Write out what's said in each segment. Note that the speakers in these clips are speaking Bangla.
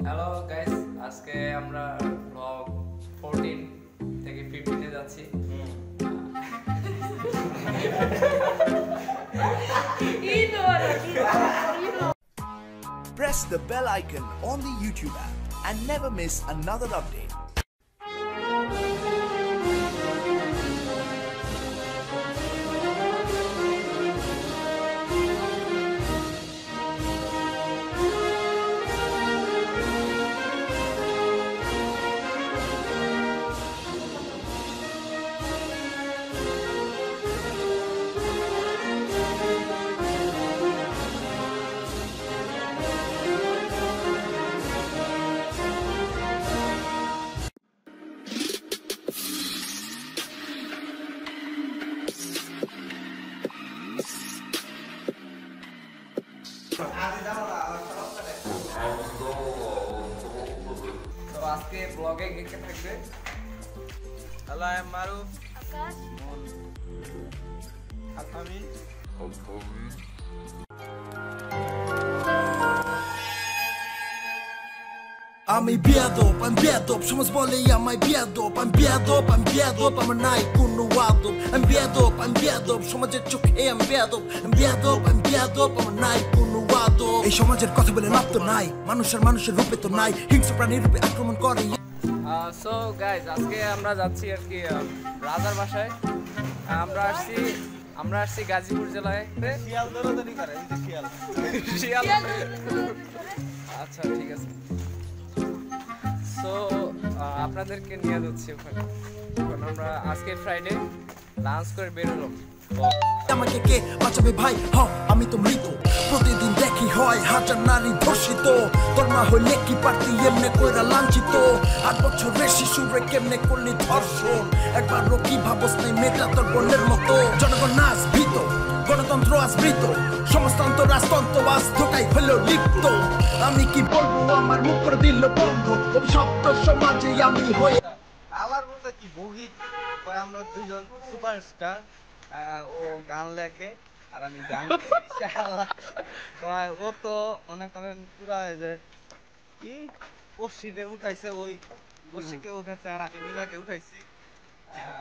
হ্যালো গাইস, আজকে আমরা ব্লগ 14 থেকে 15 এ যাচ্ছি। Press the bell icon on the YouTube app and never miss another update. তো আজকে ব্লগে কে কে থাকবে? হ্যালো, আই এম মারুফ। আকাশ, আলফামিন। আমি বেয়াদব, I'm বেয়াদব, সমাজ বলে আমায় বেয়াদব, I'm বেয়াদব, I'm বেয়াদব, আমার নাই কোনো আদব, I'm বেয়াদব, I'm বেয়াদব, সমাজের চোখে আমি বেয়াদব, I'm বেয়াদব, I'm বেয়াদব, আমার নাই কোনো আদব। এই সমাজের কথা বলে লাভ তো নাই, মানুষের রূপে তো নাই, হিংস্র প্রাণীর রূপে আক্রমণ করে। সো গাইস, আজকে আমরা যাচ্ছি আর কি রাজার বাসায়। আমরা আসছি গাজীপুর জেলায়। শিয়াল দৌড়াদৌড়ি করে, এই যে শিয়াল। শিয়াল। আচ্ছা, ঠিক আছে। সো আপনাদেরকে নিয়ে যাচ্ছি ওখানে। এখন আমরা আজকে ফ্রাইডে লাঞ্চ করে বেরোলাম। আমাকে কে বাঁচাবে ভাই? আমি তো মৃত, প্রতিদিন দেখি হয় হাজার নারী ধর্ষিত। তোর মা হইলে কি পারতি এমনে কইরা লাঞ্ছিত? 8 বছরের শিশুরে কেমনে করলি ধর্ষণ? একবারও কি ভাবস নাই মেয়েটা তোর বোনের মতো? জনগণ নাচ ভীত, গণতন্ত্র আজ মৃত, সমাজতন্ত্র রাজতন্ত্র আজ ধোকাই হলো লিপ্ত। আমি কি বলবো, আমার মুখ করে দিল বন্ধ, অভিশপ্ত সমাজে আমি হয়ে। আমার মতো কি বগি, আমরা দুজন সুপারস্টার। ও গান লেখে আর আমি গান ও তো মনে করেন পুরা যে কি পশ্চিমে উঠাইছে, ওই পশ্চিমকে উঠাইছে আর আমি মিলাকে উঠাইছি।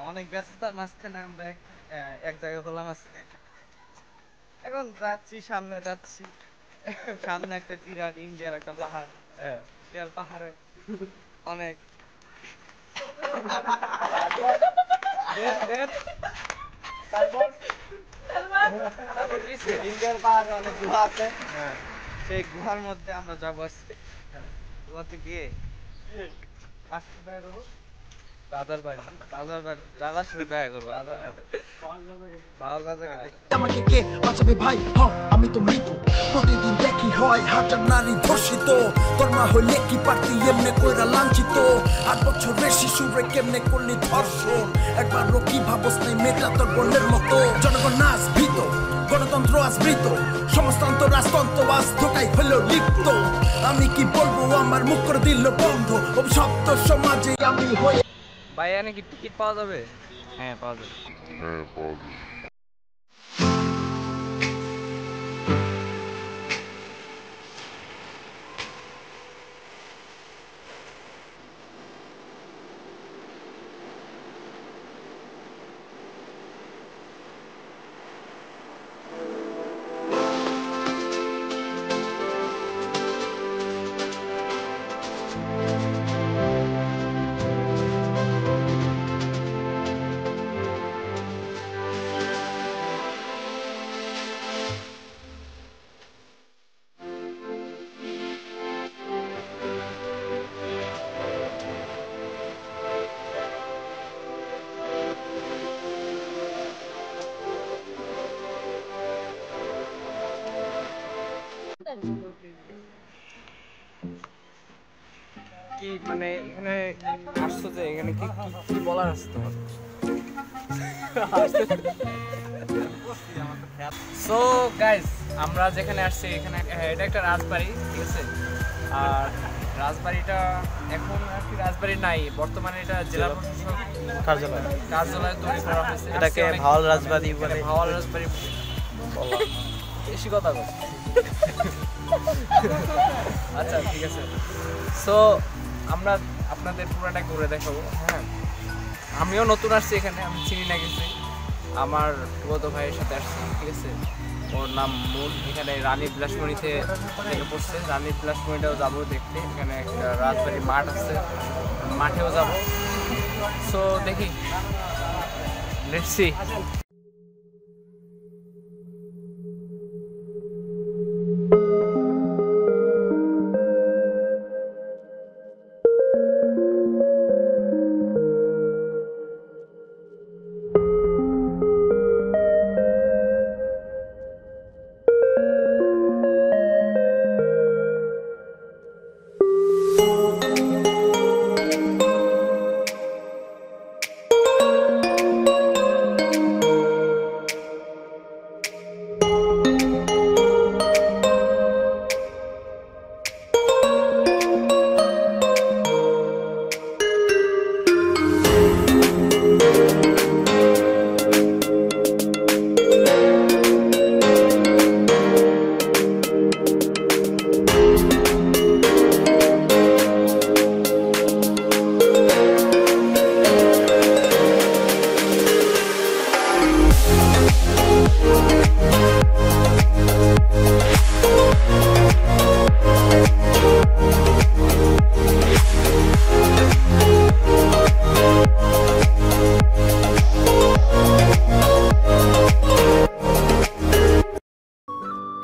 অনেক ব্যস্ততার মাঝখানে আমরা এক জায়গায় হলাম আজকে। এখন যাচ্ছি, সামনে যাচ্ছি, সামনে একটা বিরাট ইন্ডিয়ার একটা পাহাড়। ইন্ডিয়ার পাহাড়ে অনেক ইন্ডিয়ার পাহাড়ে অনেক গুহা আছে। সেই গুহার মধ্যে আমরা যাবো আজকে। গুহাতে গিয়ে দাদার বাড়ি দাদার সাথে দেখা করবো। আমাকে কে বাঁচাবে ভাই? আমি তো মৃত, প্রতিদিন দেখি হয় হাজার নারী ধর্ষিত। তোর মা হইলে কি পারতি এমনে কইরা লাঞ্ছিত? 8 বছরের শিশুরে কেমনে করলি ধর্ষণ? একবারও কি ভাবস নাই মেয়েটা তোর বোনের মতো? জনগণ নাচ ভীত, গণতন্ত্র আজ মৃত, সমাজতন্ত্র রাজতন্ত্র আজ ধোকাই হলো লিপ্ত। আমি কি বলবো, আমার মুখ করে দিল বন্ধ, অভিশপ্ত সমাজে আমি হয়ে। ভাই, এখানে কি টিকিট পাওয়া যাবে? হ্যাঁ, পাওয়া যাবে। কি মানে এখানে আসছো যে এখানে কি কি বলার আছে তোমার? সো গাইস, আমরা যেখানে আসছি এখানে এটা একটা রাজবাড়ি, ঠিক আছে? আর রাজবাড়িটা এখন আর কি রাজবাড়ি নাই, বর্তমানে এটা জেলা প্রশাসক কার্যালয় তৈরি করা হয়েছে। এটাকে ভাওয়াল রাজবাড়ি বলে। ভাওয়াল রাজবাড়ি বেশি কথা বল। আচ্ছা ঠিক আছে। সো আমরা আপনাদের পুরোটা ঘুরে দেখাবো। হ্যাঁ, আমিও নতুন আসছি এখানে, আমি চিনি না কিছু। আমার ফুফাতো ভাইয়ের সাথে আসছি, ঠিক আছে। ওর নাম মুন। এখানে রানী বিলাসমণিতে থেকে পড়ছে। রানী বিলাসমণিটাও যাবো দেখতে। এখানে একটা রাজবাড়ি মাঠ আছে, মাঠেও যাব। সো দেখি, লেটস সি।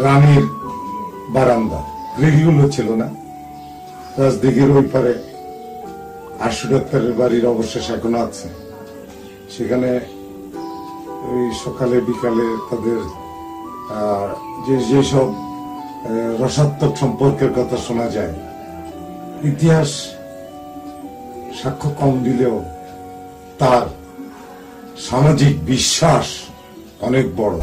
রানীর বারান্দা, গৃহগুলো ছিল না। রাজদিঘির ওই পারে আশু ডাক্তারের বাড়ির অবশেষ এখনো আছে। সেখানে ওই সকালে বিকালে তাদের যেসব রসাত্মক সম্পর্কের কথা শোনা যায়, ইতিহাস সাক্ষ্য কম দিলেও তার সামাজিক বিশ্বাস অনেক বড়।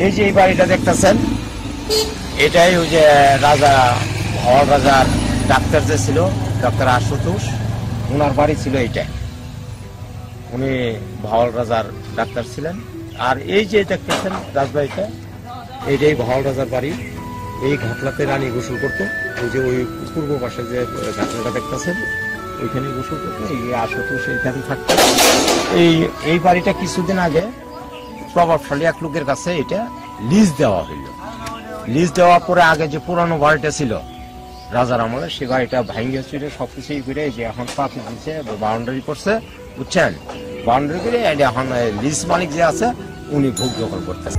এই যে এই বাড়িটা দেখতেছেন, এটাই ওই যে রাজা ভাওয়াল রাজার ডাক্তার যে ছিল, ডক্টর আশুতোষ, ওনার বাড়ি ছিল এইটা। উনি ভাওয়াল রাজার ডাক্তার ছিলেন। আর এই যে দেখতেছেন রাজবাড়িটা, এইটাই ভাওয়াল রাজার বাড়ি। এই ঘাটলাতে রানী গোসল করতো। ওই যে ওই পূর্ব পাশে যে ঘাটলাটা দেখতেছেন, ওইখানে গোসল করতো। এই আশুতোষ এইখানে থাকতো। এই বাড়িটা কিছুদিন আগে প্রভাবশালী এক লোকের কাছে এটা লিজ দেওয়া হইল। লিজ দেওয়ার পরে আগে যে পুরানো বাড়িটা ছিল রাজার আমলে, সে বাড়িটা ভাঙ্গে ছিল সবকিছুই করে যে এখন পাখি দিচ্ছে, বাউন্ডারি করছে, বুঝছেন। বাউন্ডারি করে এখন লিজ মালিক যে আছে উনি ভোগ দখল করতেছে।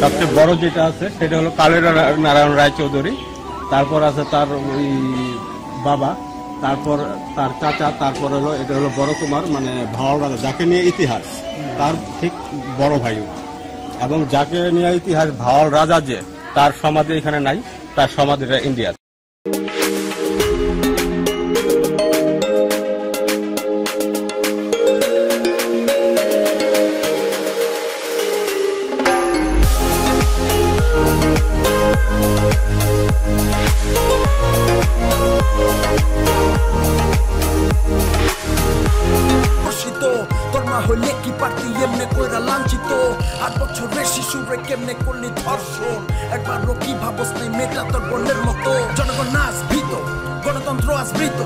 সবচেয়ে বড় যেটা আছে সেটা হলো কালের নারায়ণ রায়চৌধুরী, তারপর আছে তার ওই বাবা, তারপর তার চাচা, তারপর হলো এটা হলো বড় কুমার, মানে ভাওয়াল রাজা যাকে নিয়ে ইতিহাস, তার ঠিক বড় ভাই। এবং যাকে নিয়ে ইতিহাস ভাওয়াল রাজা যে, তার সমাধি এখানে নাই, তার সমাধিটা ইন্ডিয়া। হইলে কি পারতি এমনে কইরা লাঞ্ছিত ৮ বছরের শিশুরে কেমনে করলি ধর্ষণ একবারও কি ভাবস নাই মেঘলা তোর বোনের মতো জনগণ নাচ ভীত গণতন্ত্র আজ মৃত